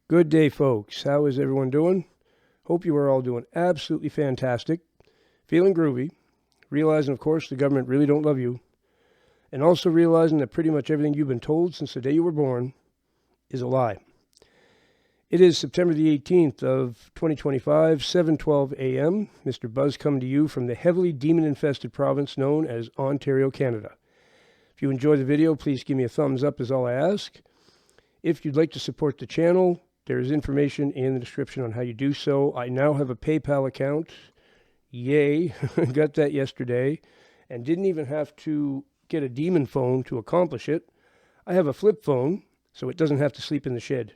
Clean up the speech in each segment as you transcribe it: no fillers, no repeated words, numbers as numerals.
Good day, folks. How is everyone doing? Hope you are all doing absolutely fantastic, feeling groovy, realizing, of course, the government really don't love you, and also realizing that pretty much everything you've been told since the day you were born is a lie. It is September the 18th of 2025, 7:12 a.m. Mr. Buzz coming to you from the heavily demon-infested province known as Ontario, Canada. If you enjoy the video, please give me a thumbs up is all I ask. If you'd like to support the channel, there is information in the description on how you do so. I now have a PayPal account. Yay. Got that yesterday. And didn't even have to get a demon phone to accomplish it. I have a flip phone, so it doesn't have to sleep in the shed.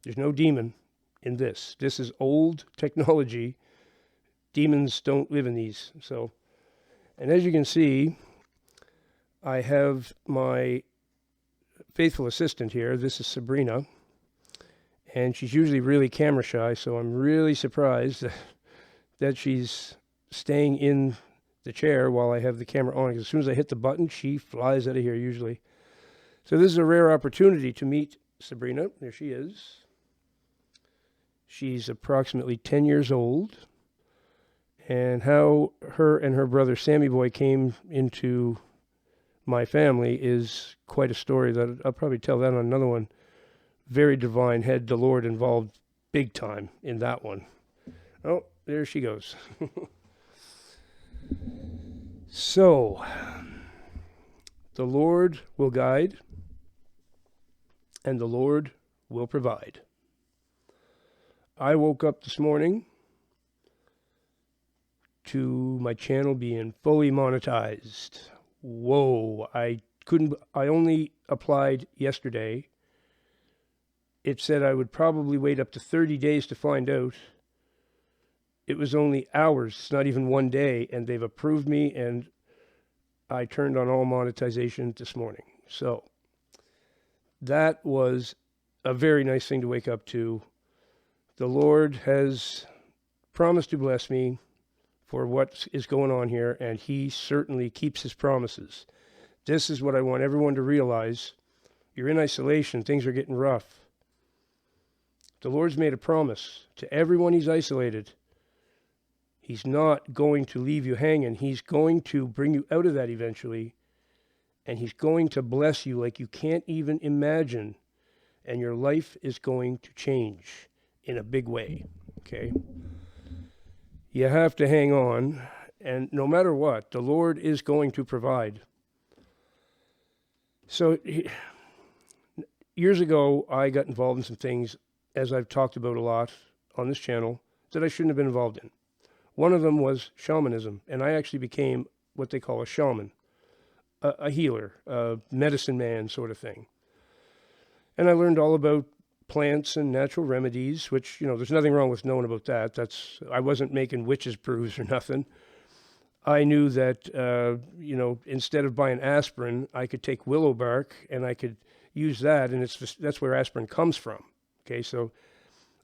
There's no demon in this. This is old technology. Demons don't live in these. And as you can see, I have my faithful assistant here. This is Sabrina. And she's usually really camera shy, so I'm really surprised that she's staying in the chair while I have the camera on. Because as soon as I hit the button, she flies out of here usually. So this is a rare opportunity to meet Sabrina. There she is. She's approximately 10 years old. And how her and her brother Sammy Boy came into my family is quite a story that I'll probably tell that on another one. Very divine, had the Lord involved big time in that one. Oh, there she goes. So, the Lord will guide, and the Lord will provide. I woke up this morning to my channel being fully monetized. Whoa, I only applied yesterday. It said I would probably wait up to 30 days to find out. It was only hours, not even one day, and they've approved me, and I turned on all monetization this morning. So that was a very nice thing to wake up to. The Lord has promised to bless me for what is going on here, and he certainly keeps his promises. This is what I want everyone to realize. You're in isolation. Things are getting rough. The Lord's made a promise to everyone he's isolated. He's not going to leave you hanging. He's going to bring you out of that eventually, and he's going to bless you like you can't even imagine, and your life is going to change in a big way, okay? You have to hang on, and no matter what, the Lord is going to provide. So years ago, I got involved in some things, as I've talked about a lot on this channel, that I shouldn't have been involved in. One of them was shamanism, and I actually became what they call a shaman, a healer, a medicine man sort of thing. And I learned all about plants and natural remedies, which, there's nothing wrong with knowing about that. I wasn't making witches' brews or nothing. I knew that, instead of buying aspirin, I could take willow bark and I could use that, and that's where aspirin comes from. Okay, so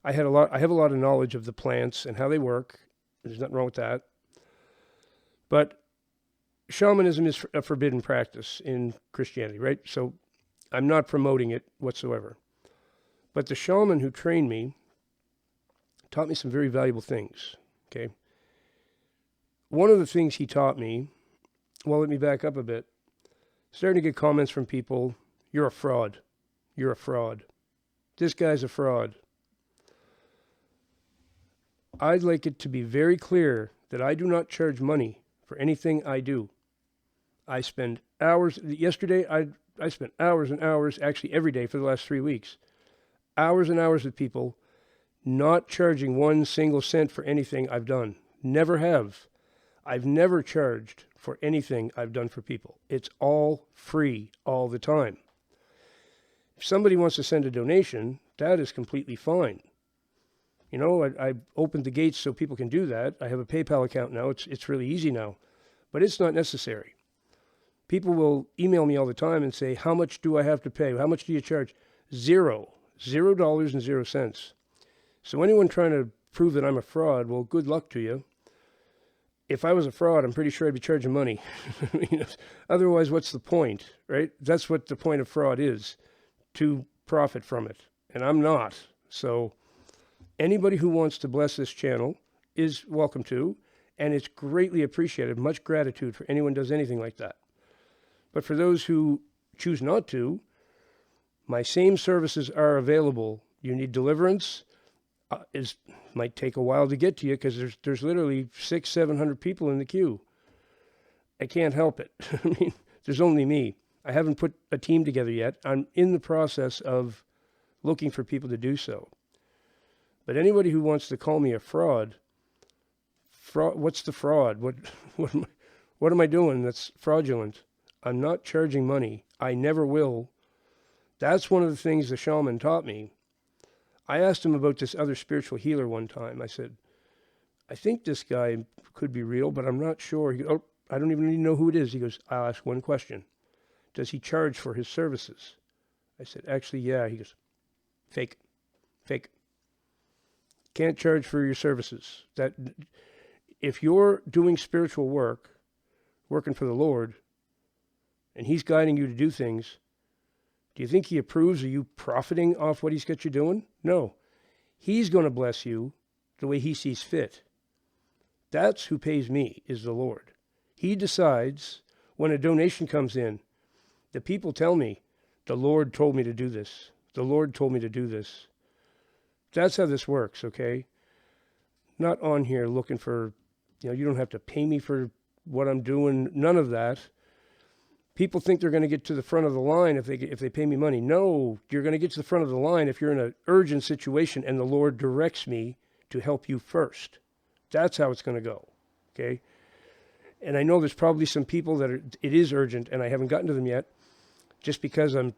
I have a lot of knowledge of the plants and how they work. There's nothing wrong with that. But shamanism is a forbidden practice in Christianity, right? So I'm not promoting it whatsoever. But the shaman who trained me taught me some very valuable things, okay? One of the things he taught me, well, let me back up a bit. Starting to get comments from people, you're a fraud. You're a fraud. This guy's a fraud. I'd like it to be very clear that I do not charge money for anything I do. I spend hours, yesterday I spent hours and hours, actually every day for the last 3 weeks, hours and hours with people, not charging 1 single cent for anything I've done. Never have. I've never charged for anything I've done for people. It's all free all the time. If somebody wants to send a donation, that is completely fine. I opened the gates so people can do that. I have a PayPal account now. It's really easy now. But it's not necessary. People will email me all the time and say, how much do I have to pay? How much do you charge? $0. $0.00. So anyone trying to prove that I'm a fraud, well, good luck to you. If I was a fraud, I'm pretty sure I'd be charging money. Otherwise, what's the point, right? That's what the point of fraud is, to profit from it. And I'm not. So anybody who wants to bless this channel is welcome to, and it's greatly appreciated. Much gratitude for anyone who does anything like that. But for those who choose not to, my same services are available. You need deliverance. It might take a while to get to you because there's literally 600-700 people in the queue. I can't help it. I mean, there's only me. I haven't put a team together yet. I'm in the process of looking for people to do so. But anybody who wants to call me a fraud, what's the fraud? What am I doing that's fraudulent? I'm not charging money. I never will. That's one of the things the shaman taught me. I asked him about this other spiritual healer one time. I said, I think this guy could be real, but I'm not sure. He goes, oh, I don't even need to know who it is. He goes, I'll ask one question. Does he charge for his services? I said, actually, yeah. He goes, fake. Can't charge for your services. That if you're doing spiritual work, working for the Lord, and he's guiding you to do things, do you think he approves of you profiting off what he's got you doing? No. He's going to bless you the way he sees fit. That's who pays me, is the Lord. He decides when a donation comes in. The people tell me, the Lord told me to do this. The Lord told me to do this. That's how this works, okay? Not on here looking for, you don't have to pay me for what I'm doing. None of that. People think they're going to get to the front of the line if they pay me money. No, you're going to get to the front of the line if you're in an urgent situation and the Lord directs me to help you first. That's how it's going to go, okay? And I know there's probably some people that it is urgent and I haven't gotten to them yet just because I'm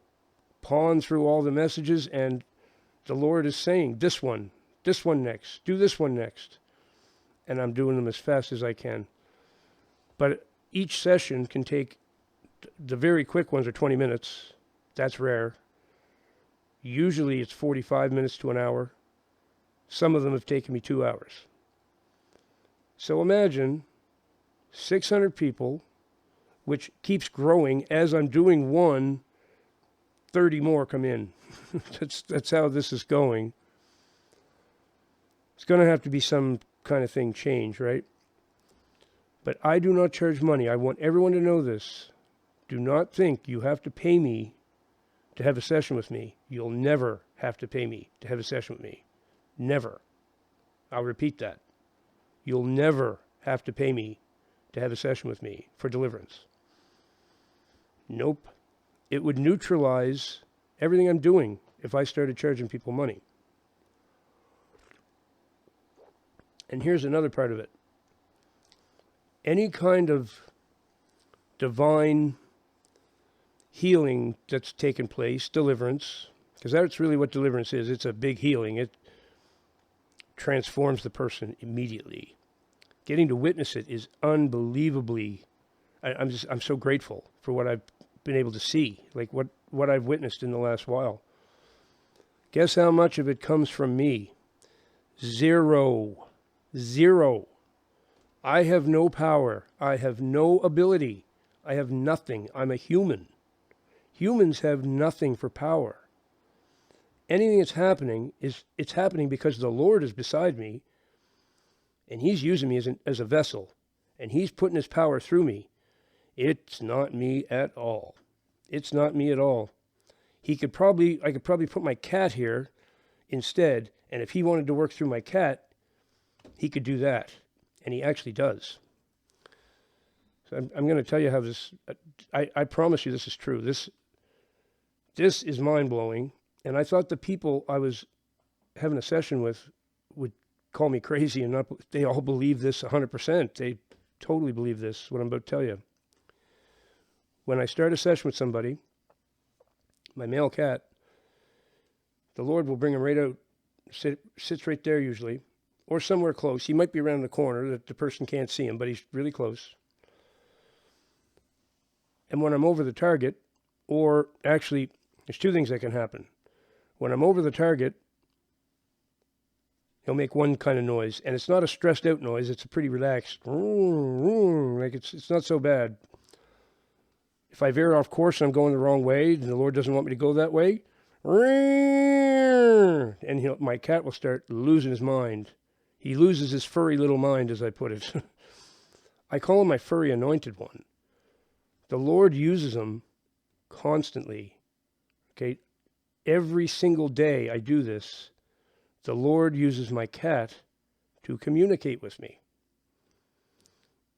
pawing through all the messages and the Lord is saying, this one next, do this one next. And I'm doing them as fast as I can. But each session can take, the very quick ones are 20 minutes. That's rare. Usually it's 45 minutes to an hour. Some of them have taken me 2 hours. So imagine 600 people, which keeps growing as I'm doing one, 30 more come in. That's how this is going. It's going to have to be some kind of thing change, right? But I do not charge money. I want everyone to know this. Do not think you have to pay me to have a session with me. You'll never have to pay me to have a session with me. Never. I'll repeat that. You'll never have to pay me to have a session with me for deliverance. Nope. It would neutralize everything I'm doing if I started charging people money. And here's another part of it. Any kind of divine healing that's taken place, deliverance, because that's really what deliverance is. It's a big healing. It transforms the person immediately. Getting to witness it is unbelievably, I'm so grateful for what I've been able to see, like what I've witnessed in the last while. Guess how much of it comes from me? Zero. I have no power. I have no ability. I have nothing. I'm a human. Humans have nothing for power. Anything that's happening it's happening because the Lord is beside me, and he's using me as a vessel, and he's putting his power through me. It's not me at all. It's not me at all. I could probably put my cat here instead, and if he wanted to work through my cat, he could do that, and he actually does. So I'm going to tell you how this, I promise you this is true. This is mind-blowing, and I thought the people I was having a session with would call me crazy, and not, they all believe this 100%. They totally believe this, what I'm about to tell you. When I start a session with somebody, my male cat, the Lord will bring him right out, sits right there usually, or somewhere close. He might be around the corner that the person can't see him, but he's really close. And when I'm over the target, or actually, there's two things that can happen. When I'm over the target, he'll make one kind of noise, and it's not a stressed out noise. It's a pretty relaxed, like it's not so bad. If I veer off course and I'm going the wrong way, and the Lord doesn't want me to go that way, And my cat will start losing his mind. He loses his furry little mind, as I put it. I call him my furry anointed one. The Lord uses him constantly. Okay, every single day I do this. The Lord uses my cat to communicate with me.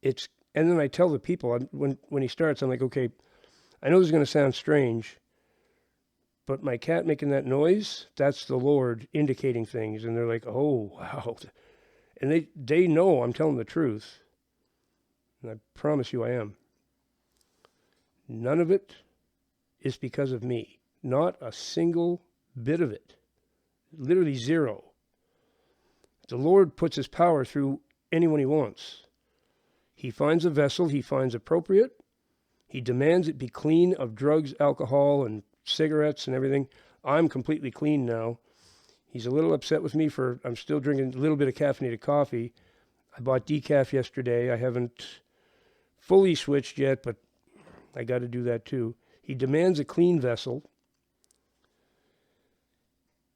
And then I tell the people, when he starts, I'm like, okay, I know this is going to sound strange, but my cat making that noise, that's the Lord indicating things. And they're like, oh, wow. And they know I'm telling the truth. And I promise you I am. None of it is because of me. Not a single bit of it. Literally zero. The Lord puts his power through anyone he wants. He finds a vessel he finds appropriate. He demands it be clean of drugs, alcohol, and cigarettes and everything. I'm completely clean now. He's a little upset with me I'm still drinking a little bit of caffeinated coffee. I bought decaf yesterday. I haven't fully switched yet, but I got to do that too. He demands a clean vessel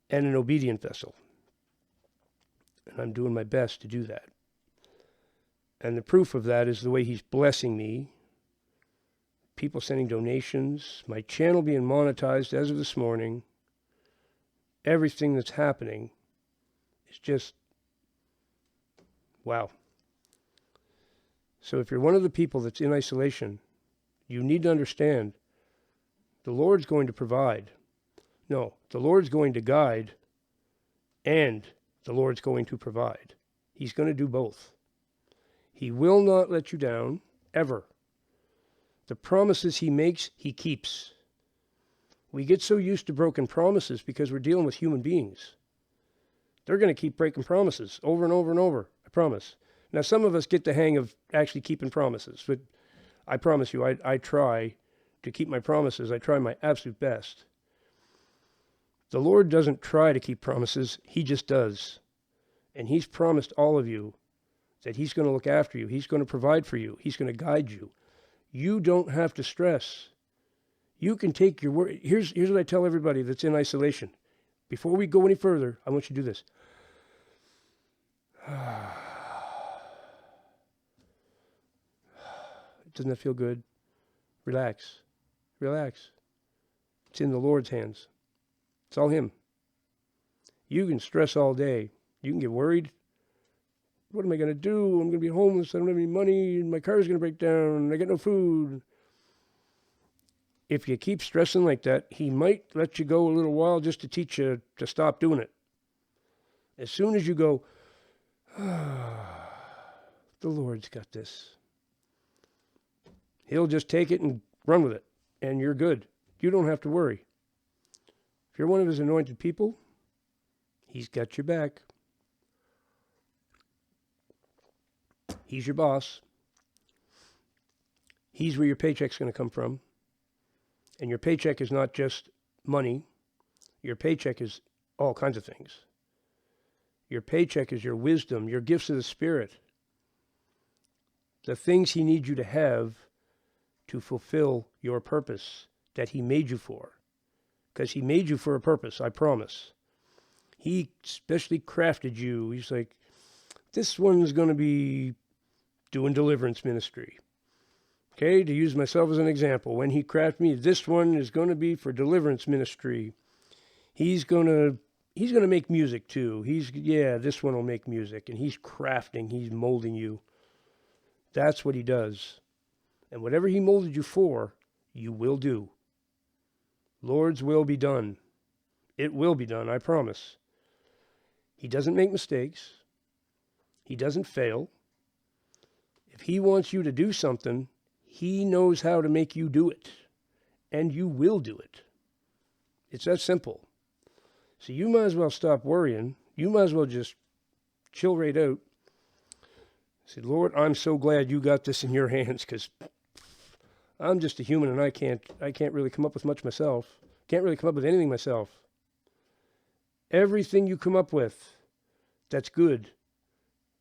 and an obedient vessel. And I'm doing my best to do that. And the proof of that is the way he's blessing me. People sending donations, my channel being monetized as of this morning. Everything that's happening is just, wow. So if you're one of the people that's in isolation, you need to understand the Lord's going to provide. No, the Lord's going to guide, and the Lord's going to provide. He's going to do both. He will not let you down, ever. The promises he makes, he keeps. We get so used to broken promises because we're dealing with human beings. They're going to keep breaking promises over and over and over, I promise. Now, some of us get the hang of actually keeping promises, but I promise you, I try to keep my promises. I try my absolute best. The Lord doesn't try to keep promises, he just does. And he's promised all of you that he's going to look after you. He's going to provide for you. He's going to guide you. You don't have to stress. You can take your word. Here's what I tell everybody that's in isolation. Before we go any further, I want you to do this. Doesn't that feel good? Relax. Relax. It's in the Lord's hands. It's all him. You can stress all day. You can get worried. What am I going to do? I'm going to be homeless. I don't have any money. My car's going to break down. I got no food. If you keep stressing like that, he might let you go a little while just to teach you to stop doing it. As soon as you go, the Lord's got this. He'll just take it and run with it, and you're good. You don't have to worry. If you're one of his anointed people, he's got your back. He's your boss. He's where your paycheck's going to come from. And your paycheck is not just money. Your paycheck is all kinds of things. Your paycheck is your wisdom, your gifts of the Spirit. The things he needs you to have to fulfill your purpose that he made you for. Because he made you for a purpose, I promise. He specially crafted you. He's like, this one's going to be doing deliverance ministry. Okay, to use myself as an example, when he crafted me, this one is going to be for deliverance ministry. He's going to make music too. This one will make music. And he's crafting, he's molding you. That's what he does. And whatever he molded you for, you will do. Lord's will be done. It will be done, I promise. He doesn't make mistakes. He doesn't fail. If he wants you to do something, he knows how to make you do it. And you will do it. It's that simple. So you might as well stop worrying. You might as well just chill right out. Say, Lord, I'm so glad you got this in your hands, because I'm just a human and I can't really come up with much myself. Can't really come up with anything myself. Everything you come up with that's good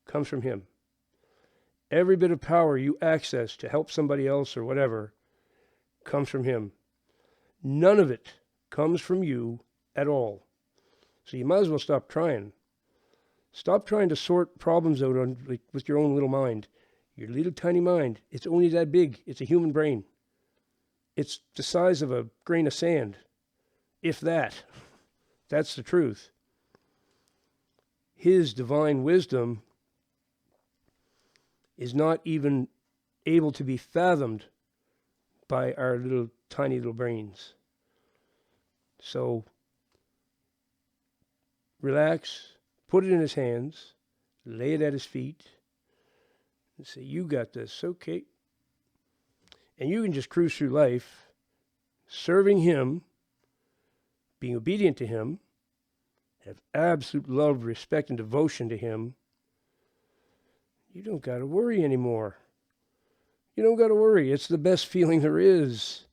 comes from him. Every bit of power you access to help somebody else or whatever comes from him. None of it comes from you at all. So you might as well stop trying. Stop trying to sort problems out with your own little mind. Your little tiny mind, it's only that big. It's a human brain. It's the size of a grain of sand, if that. That's the truth. His divine wisdom is not even able to be fathomed by our tiny little brains. So relax, put it in his hands, lay it at his feet, and say, you got this, okay? And you can just cruise through life serving him, being obedient to him, have absolute love, respect, and devotion to him. You don't got to worry anymore. You don't got to worry. It's the best feeling there is.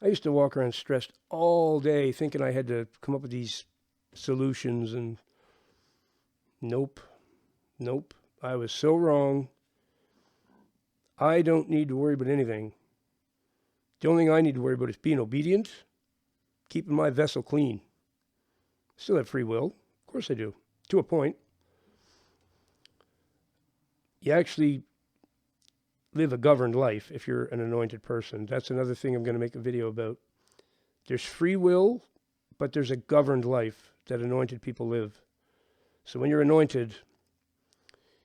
I used to walk around stressed all day thinking I had to come up with these solutions, and nope. I was so wrong. I don't need to worry about anything. The only thing I need to worry about is being obedient, keeping my vessel clean. Still have free will. Of course I do. To a point. You actually live a governed life if you're an anointed person. That's another thing I'm going to make a video about. There's free will, but there's a governed life that anointed people live. So when you're anointed,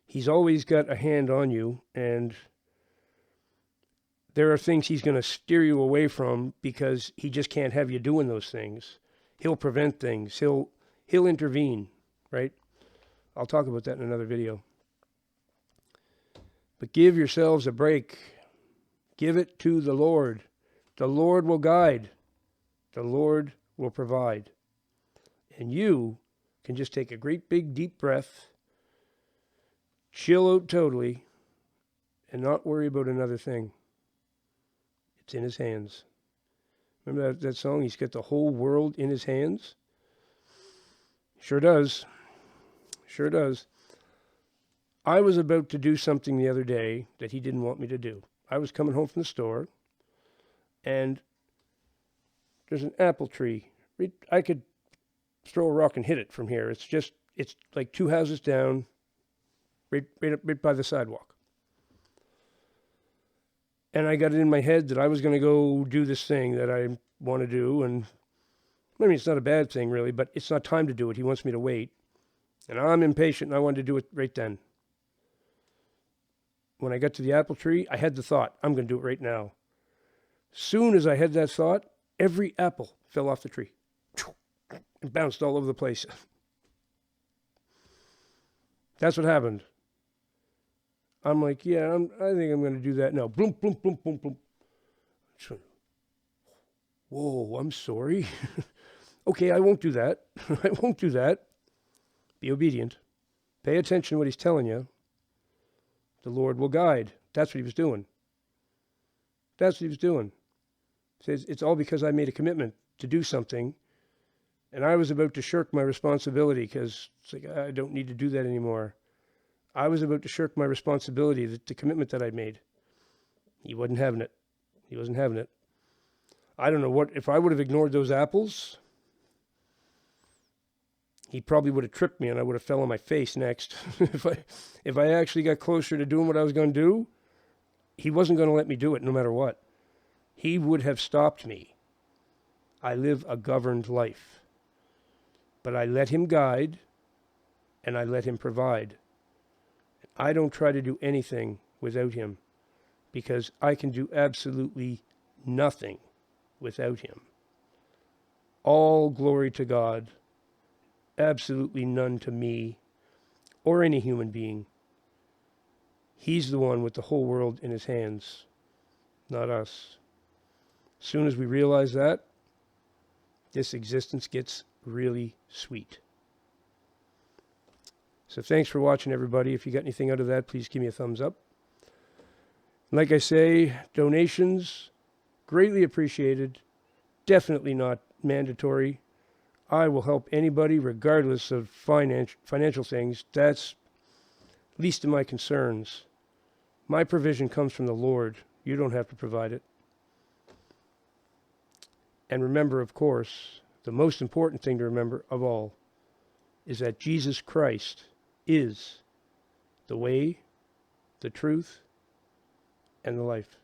he's always got a hand on you, and there are things he's going to steer you away from because he just can't have you doing those things. He'll prevent things. He'll intervene, right? I'll talk about that in another video. But give yourselves a break. Give it to the Lord. The Lord will guide. The Lord will provide. And you can just take a great big deep breath, chill out totally, and not worry about another thing. It's in his hands. Remember that song, He's Got the Whole World in His Hands? Sure does. Sure does. I was about to do something the other day that he didn't want me to do. I was coming home from the store, and there's an apple tree. I could throw a rock and hit it from here. It's like 2 houses down, right by the sidewalk. And I got it in my head that I was going to go do this thing that I want to do. And I mean, it's not a bad thing, really, but it's not time to do it. He wants me to wait. And I'm impatient, and I wanted to do it right then. When I got to the apple tree, I had the thought, I'm going to do it right now. Soon as I had that thought, every apple fell off the tree and bounced all over the place. That's what happened. I'm like, yeah, I think I'm going to do that now. Bloom, bloom, bloom, bloom, bloom. Whoa, I'm sorry. Okay, I won't do that. I won't do that. Be obedient. Pay attention to what he's telling you. The Lord will guide. That's what he was doing. That's what he was doing. He says, it's all because I made a commitment to do something, and I was about to shirk my responsibility because it's like, I don't need to do that anymore. I was about to shirk my responsibility, the commitment that I made. He wasn't having it. He wasn't having it. I don't know what, if I would have ignored those apples, he probably would have tripped me and I would have fell on my face next. If I actually got closer to doing what I was going to do, he wasn't going to let me do it no matter what. He would have stopped me. I live a governed life. But I let him guide and I let him provide. I don't try to do anything without him because I can do absolutely nothing without him. All glory to God. Absolutely none to me or any human being. He's the one with the whole world in his hands, not us. As soon as we realize that, this existence gets really sweet. So thanks for watching, everybody. If you got anything out of that, please give me a thumbs up. Like I say, donations, greatly appreciated. Definitely not mandatory. I will help anybody regardless of financial things. That's least of my concerns. My provision comes from the Lord. You don't have to provide it. And remember, of course, the most important thing to remember of all is that Jesus Christ is the way, the truth, and the life.